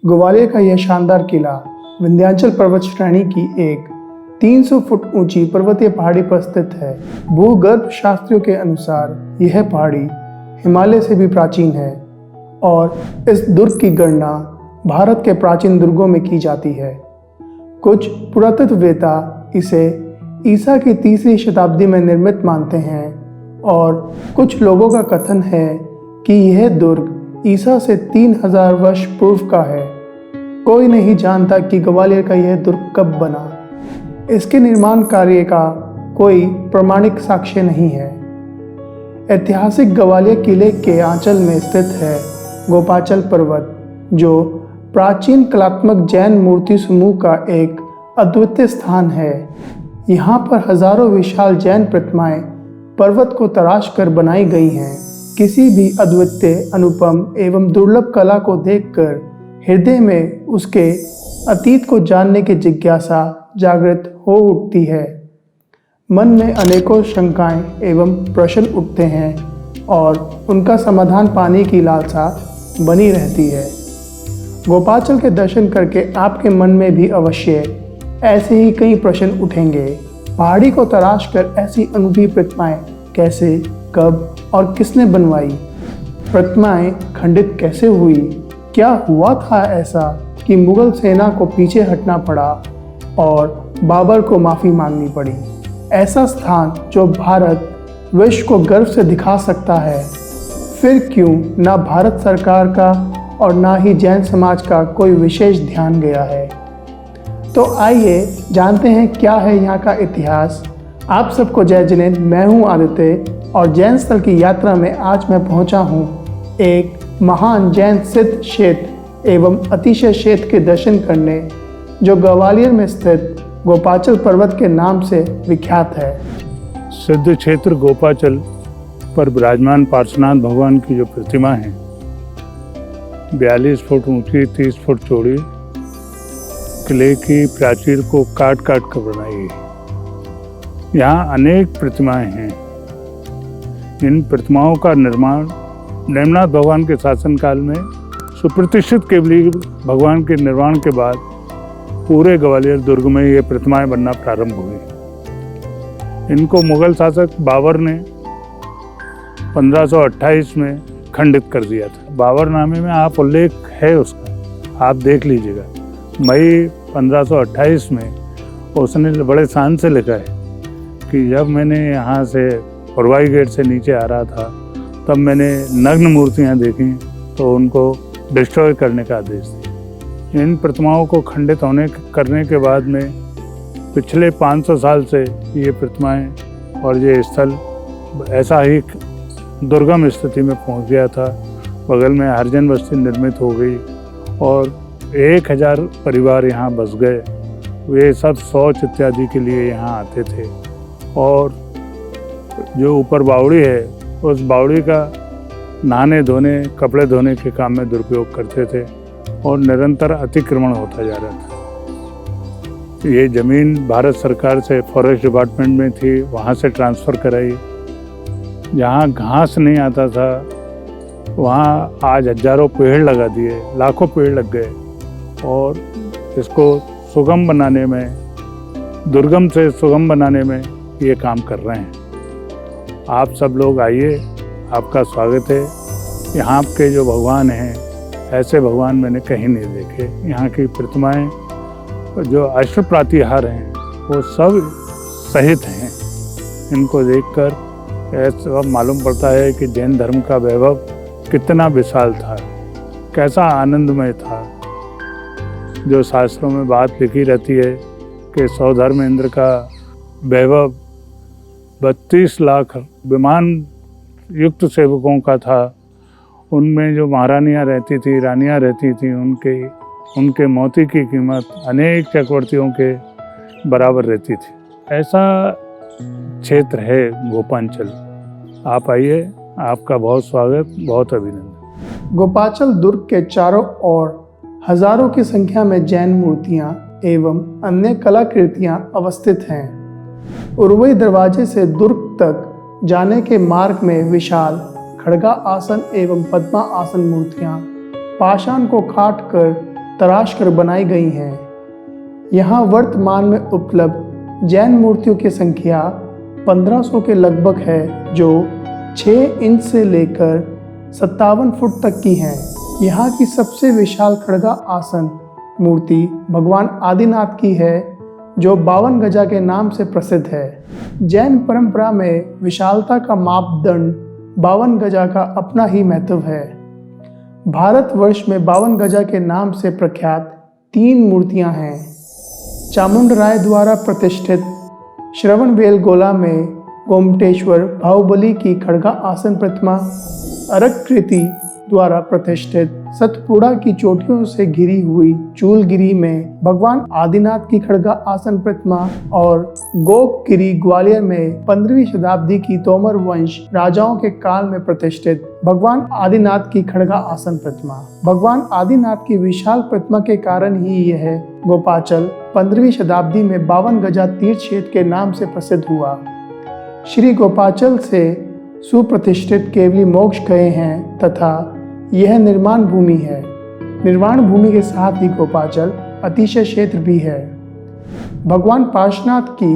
ग्वालियर का यह शानदार किला विंध्याचल पर्वत श्रेणी की एक 300 फुट ऊंची पर्वतीय पहाड़ी पर स्थित है। भूगर्भ शास्त्रियों के अनुसार यह पहाड़ी हिमालय से भी प्राचीन है और इस दुर्ग की गणना भारत के प्राचीन दुर्गों में की जाती है। कुछ पुरातत्ववेत्ता इसे ईसा की 3री शताब्दी में निर्मित मानते हैं और कुछ लोगों का कथन है कि यह दुर्ग ईसा से 3000 वर्ष पूर्व का है। कोई नहीं जानता कि ग्वालियर का यह दुर्ग कब बना। इसके निर्माण कार्य का कोई प्रमाणिक साक्ष्य नहीं है। ऐतिहासिक ग्वालियर किले के आंचल में स्थित है गोपाचल पर्वत, जो प्राचीन कलात्मक जैन मूर्ति समूह का एक अद्वितीय स्थान है। यहाँ पर हजारों विशाल जैन प्रतिमाएं पर्वत को तराश कर बनाई गई हैं। किसी भी अद्वितीय, अनुपम एवं दुर्लभ कला को देखकर हृदय में उसके अतीत को जानने की जिज्ञासा जागृत हो उठती है। मन में अनेकों शंकाएं एवं प्रश्न उठते हैं और उनका समाधान पाने की लालसा बनी रहती है। गोपाचल के दर्शन करके आपके मन में भी अवश्य ऐसे ही कई प्रश्न उठेंगे। पहाड़ी को तराश कर ऐसी अनूठी प्रतिमाएं कैसे, कब और किसने बनवाई? प्रतिमाएं खंडित कैसे हुई? क्या हुआ था ऐसा कि मुगल सेना को पीछे हटना पड़ा और बाबर को माफ़ी मांगनी पड़ी? ऐसा स्थान जो भारत विश्व को गर्व से दिखा सकता है, फिर क्यों ना भारत सरकार का और ना ही जैन समाज का कोई विशेष ध्यान गया है? तो आइए जानते हैं क्या है यहाँ का इतिहास। आप सबको जय जिनेंद्र। मैं हूँ आदित्य और जैन स्थल की यात्रा में आज मैं पहुँचा हूँ एक महान जैन सिद्ध क्षेत्र एवं अतिशय क्षेत्र के दर्शन करने, जो ग्वालियर में स्थित गोपाचल पर्वत के नाम से विख्यात है। सिद्ध क्षेत्र गोपाचल पर विराजमान पार्श्वनाथ भगवान की जो प्रतिमा है, 42 फुट ऊंची, 30 फुट चौड़ी, किले की प्राचीर को काट काट कर बनाई गई। यहाँ अनेक प्रतिमाएं हैं। इन प्रतिमाओं का निर्माण नेमिनाथ भगवान के शासनकाल में सुप्रतिष्ठित केवली भगवान के निर्माण के बाद पूरे ग्वालियर दुर्ग में ये प्रतिमाएं बनना प्रारंभ हुई। इनको मुगल शासक बाबर ने 1528 में खंडित कर दिया था। बाबरनामे में आप उल्लेख है उसका, आप देख लीजिएगा। मई 1528 में उसने बड़े शान से लिखा है कि जब मैंने यहाँ से पुरवाई गेट से नीचे आ रहा था, तब मैंने नग्न मूर्तियाँ देखी तो उनको डिस्ट्रॉय करने का आदेश दिया। इन प्रतिमाओं को खंडित करने के बाद में पिछले 500 साल से ये प्रतिमाएं और ये स्थल ऐसा ही दुर्गम स्थिति में पहुंच गया था। बगल में हरिजन बस्ती निर्मित हो गई और 1000 परिवार यहाँ बस गए। वे सब शौच इत्यादि के लिए यहाँ आते थे और जो ऊपर बावड़ी है, उस बावड़ी का नहाने धोने, कपड़े धोने के काम में दुरुपयोग करते थे और निरंतर अतिक्रमण होता जा रहा था। ये ज़मीन भारत सरकार से फॉरेस्ट डिपार्टमेंट में थी, वहाँ से ट्रांसफ़र कराई। जहाँ घास नहीं आता था वहाँ आज हजारों पेड़ लगा दिए, लाखों पेड़ लग गए और इसको सुगम बनाने में, दुर्गम से सुगम बनाने में ये काम कर रहे हैं। आप सब लोग आइए, आपका स्वागत है। यहाँ के जो भगवान हैं, ऐसे भगवान मैंने कहीं नहीं देखे। यहाँ की प्रतिमाएं जो अष्टप्रातिहार हैं वो सब सहित हैं। इनको देखकर ऐसा मालूम पड़ता है कि जैन धर्म का वैभव कितना विशाल था, कैसा आनंदमय था। जो शास्त्रों में बात लिखी रहती है कि सौधर्मेंद्र का वैभव 32 लाख विमान युक्त सेवकों का था। उनमें जो महारानियाँ रहती थी, रानियाँ रहती थी, उनके मोती की कीमत अनेक चक्रवर्तियों के बराबर रहती थी। ऐसा क्षेत्र है गोपांचल। आप आइए, आपका बहुत स्वागत, बहुत अभिनंदन। गोपाचल दुर्ग के चारों ओर हजारों की संख्या में जैन मूर्तियां एवं अन्य कलाकृतियां अवस्थित हैं। उर्वई दरवाजे से दुर्ग तक जाने के मार्ग में विशाल खड़गा आसन एवं पद्मा आसन मूर्तियां पाषाण को काट कर तराश कर बनाई गई हैं। यहाँ वर्तमान में उपलब्ध जैन मूर्तियों की संख्या 1500 के लगभग है, जो 6 इंच से लेकर 57 फुट तक की हैं। यहाँ की सबसे विशाल खड़गा आसन मूर्ति भगवान आदिनाथ की है, जो 52 गजा के नाम से प्रसिद्ध है। जैन परंपरा में विशालता का मापदंड 52 गजा का अपना ही महत्व है। भारतवर्ष में 52 गजा के नाम से प्रख्यात 3 मूर्तियां हैं। चामुंडराय द्वारा प्रतिष्ठित श्रवणबेलगोला में गोमटेश्वर बाहुबली की खड़गा आसन प्रतिमा, अरककृति द्वारा प्रतिष्ठित सतपुड़ा की चोटियों से घिरी हुई चूलगिरी में भगवान आदिनाथ की खड़गा आसन प्रतिमा और गोपगिरी ग्वालियर में 15वीं शताब्दी की तोमर वंश राजाओं के काल में प्रतिष्ठित भगवान आदिनाथ की खड़गा आसन प्रतिमा। भगवान आदिनाथ की विशाल प्रतिमा के कारण ही यह गोपाचल 15वीं शताब्दी में 52 गजा तीर्थ क्षेत्र के नाम से प्रसिद्ध हुआ। श्री गोपाचल से सुप्रतिष्ठित केवली मोक्ष गए हैं तथा यह निर्माण भूमि है। निर्माण भूमि के साथ ही गोपाचल अतिशय क्षेत्र भी है। भगवान पार्श्वनाथ की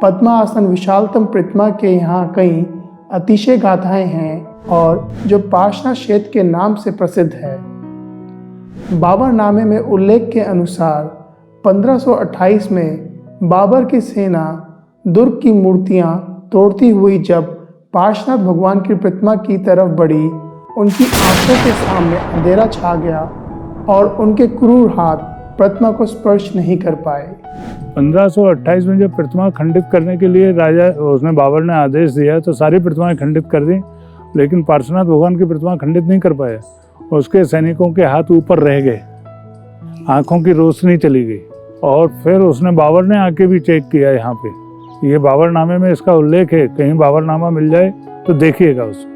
पद्मासन विशालतम प्रतिमा के यहाँ कई अतिशय गाथाएं हैं और जो पार्श्वनाथ क्षेत्र के नाम से प्रसिद्ध है। बाबरनामे में उल्लेख के अनुसार 1528 में बाबर की सेना दुर्ग की मूर्तियां तोड़ती हुई जब पार्श्वनाथ भगवान की प्रतिमा की तरफ बढ़ी, उनकी आंखों के सामने अंधेरा छा गया और उनके क्रूर हाथ प्रतिमा को स्पर्श नहीं कर पाए। 1528 में जब प्रतिमा खंडित करने के लिए राजा उसने बाबर ने आदेश दिया तो सारी प्रतिमाएं खंडित कर दी, लेकिन पार्श्वनाथ भगवान की प्रतिमा खंडित नहीं कर पाया। उसके सैनिकों के हाथ ऊपर रह गए, आंखों की रोशनी चली गई। और फिर उसने बाबर ने आके भी चेक किया। यहाँ पे ये बाबरनामे में इसका उल्लेख है, कहीं बाबरनामा मिल जाए तो देखिएगा उसको।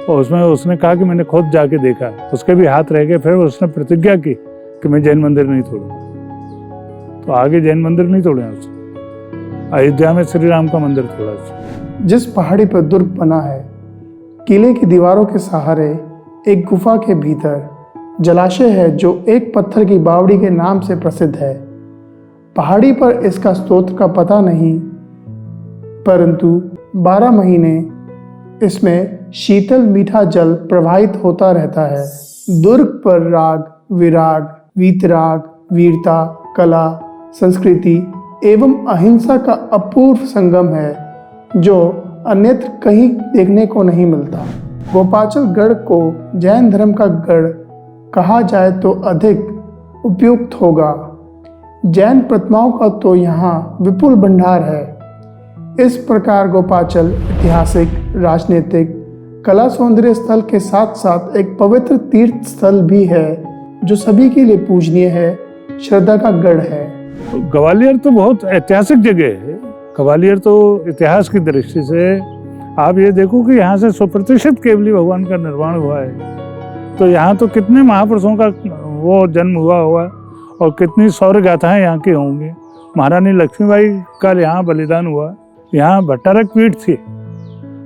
और उसमें उसने कहा कि मैंने खुद जाके देखा, उसके भी हाथ रह गए। फिर उसने प्रतिज्ञा की कि मैं जैन मंदिर नहीं तोड़ूंगा, तो आगे जैन मंदिर नहीं तोड़े उसने। अयोध्या में श्री राम का मंदिर तोड़ा उसने। जिस पहाड़ी पर दुर्ग बना है, किले की दीवारों के सहारे एक गुफा के भीतर जलाशय है, जो एक पत्थर की बावड़ी के नाम से प्रसिद्ध है। पहाड़ी पर इसका स्रोत का पता नहीं, परंतु 12 महीने इसमें शीतल मीठा जल प्रवाहित होता रहता है। दुर्ग पर राग, विराग, वीतराग, वीरता, कला, संस्कृति एवं अहिंसा का अपूर्व संगम है, जो अन्यत्र कहीं देखने को नहीं मिलता। गोपाचल गढ़ को जैन धर्म का गढ़ कहा जाए तो अधिक उपयुक्त होगा। जैन प्रतिमाओं का तो यहाँ विपुल भंडार है। इस प्रकार गोपाचल ऐतिहासिक, राजनीतिक, कला सौंदर्य स्थल के साथ साथ एक पवित्र तीर्थ स्थल भी है, जो सभी के लिए पूजनीय है, श्रद्धा का गढ़ है। ग्वालियर तो बहुत ऐतिहासिक जगह है। ग्वालियर तो इतिहास की दृष्टि से आप ये देखो कि यहाँ से सुप्रतिष्ठित केवली भगवान का निर्माण हुआ है, तो यहाँ तो कितने महापुरुषों का वो जन्म हुआ होगा और कितनी शौर्य गाथाएं यहाँ की होंगी। महारानी लक्ष्मीबाई का यहाँ बलिदान हुआ। यहाँ भट्टारक पीठ थी,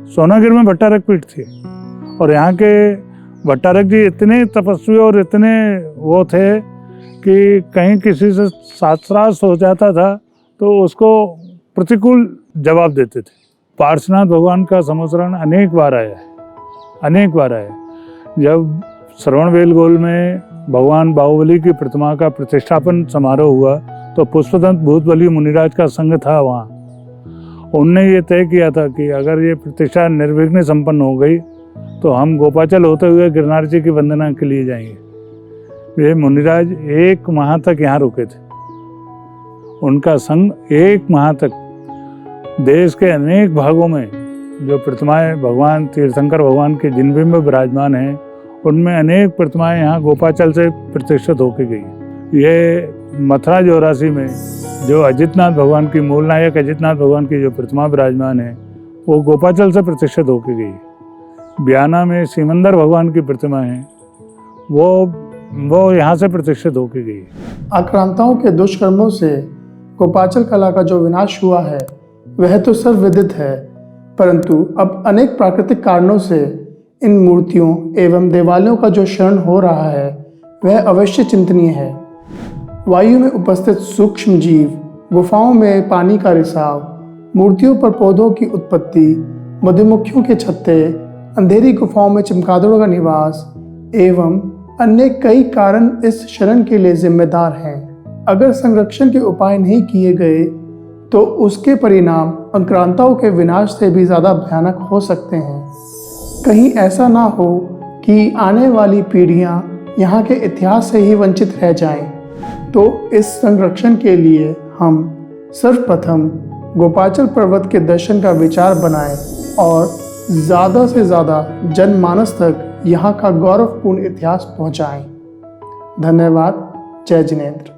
सोनागिर में भट्टारक पीठ थी, और यहाँ के भट्टारक जी इतने तपस्वी और इतने वो थे कि कहीं किसी से शास्त्रार्थ हो जाता था तो उसको प्रतिकूल जवाब देते थे। पार्श्वनाथ भगवान का संवत्सरण अनेक बार आया है, अनेक बार आया। जब श्रवणबेलगोल में भगवान बाहुबली की प्रतिमा का प्रतिष्ठापन समारोह हुआ तो पुष्पदंत भूतबली मुनिराज का संघ था वहाँ। उनने ये तय किया था कि अगर ये प्रतिष्ठा निर्विघ्न संपन्न हो गई तो हम गोपाचल होते हुए गिरनार जी की वंदना के लिए जाएंगे। ये मुनिराज 1 माह तक यहाँ रुके थे। उनका संघ 1 माह तक देश के अनेक भागों में जो प्रतिमाएं भगवान तीर्थंकर भगवान के जिनबिंब में विराजमान हैं, उनमें अनेक प्रतिमाएं यहाँ गोपाचल से प्रतिष्ठित होकर गई। ये मथुरा जोरासी में जो अजितनाथ भगवान की, मूल नायक अजितनाथ भगवान की जो प्रतिमा विराजमान है, वो गोपाचल से प्रतिष्ठित होकर गई। ब्याना में सिमंदर भगवान की प्रतिमा है, वो यहाँ से प्रतिष्ठित होकर गई। आक्रांताओं के दुष्कर्मों से गोपाचल कला का जो विनाश हुआ है वह तो सर्वविदित है, परंतु अब अनेक प्राकृतिक कारणों से इन मूर्तियों एवं देवालयों का जो क्षरण हो रहा है वह अवश्य चिंतनीय है। वायु में उपस्थित सूक्ष्म जीव, गुफाओं में पानी का रिसाव, मूर्तियों पर पौधों की उत्पत्ति, मधुमक्खियों के छत्ते, अंधेरी गुफाओं में चमगादड़ों का निवास एवं अन्य कई कारण इस शरण के लिए जिम्मेदार हैं। अगर संरक्षण के उपाय नहीं किए गए तो उसके परिणाम आक्रांताओं के विनाश से भी ज़्यादा भयानक हो सकते हैं। कहीं ऐसा ना हो कि आने वाली पीढ़ियां यहाँ के इतिहास से ही वंचित रह जाएं। तो इस संरक्षण के लिए हम सर्वप्रथम गोपाचल पर्वत के दर्शन का विचार बनाएं और ज़्यादा से ज़्यादा जनमानस तक यहाँ का गौरवपूर्ण इतिहास पहुँचाएं। धन्यवाद। जय जिनेंद्र।